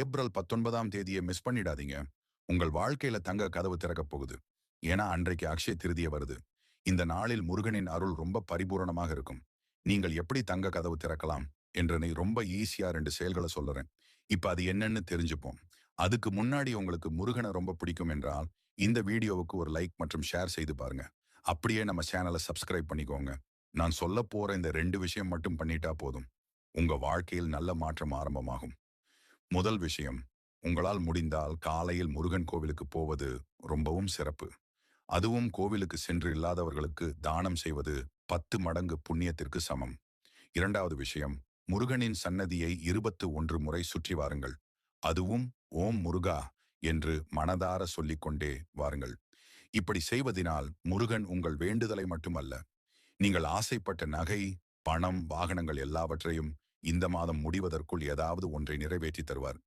April 19ஆம் தேதியை miss பண்ணிடாதீங்க. உங்கள் வாழ்க்கையில தங்க கதவு திறக்கப் போகுது. ஏன்னா அன்றைக்கு அக்ஷய திருதியை வருது. இந்த நாளில் முருகனின் அருள் ரொம்ப பரிபூரணமாக இருக்கும். நீங்கள் எப்படி தங்க கதவு திறக்கலாம் என்று ரொம்ப ஈஸியா 2 செயல்களை சொல்லுறேன். இப்ப அது என்னன்னு தெரிஞ்சுப்போம். அதுக்கு முன்னாடி உங்களுக்கு முருகனை ரொம்ப பிடிக்கும் என்றால், இந்த வீடியோவுக்கு ஒரு லைக் மற்றும் ஷேர் செய்து பாருங்க. அப்படியே நம்ம சேனலை சப்ஸ்கிரைப் பண்ணிக்கோங்க. நான் சொல்லப் போற இந்த 2 விஷயம் மட்டும் பண்ணிட்டா போதும். உங்க வாழ்க்கையில் நல்ல மாற்றம் ஆரம்பமாகும். முதல் விஷயம், உங்களால் முடிந்தால் காலையில் முருகன் கோவிலுக்கு போவது ரொம்பவும் சிறப்பு. அதுவும் கோவிலுக்கு சென்று இல்லாதவர்களுக்கு தானம் செய்வது 10 மடங்கு புண்ணியத்திற்கு சமம். இரண்டாவது விஷயம், முருகனின் சன்னதியை 21 முறை சுற்றி வாருங்கள். அதுவும் ஓம் முருகா என்று மனதார சொல்லிக்கொண்டே வாருங்கள். இப்படி செய்வதினால் முருகன் உங்கள் வேண்டுதலை மட்டுமல்ல, நீங்கள் ஆசைப்பட்ட நகை, பணம், வாகனங்கள் எல்லாவற்றையும் இந்த மாதம் முடிவதற்குள் ஏதாவது ஒன்றை நிறைவேற்றி தருவார்.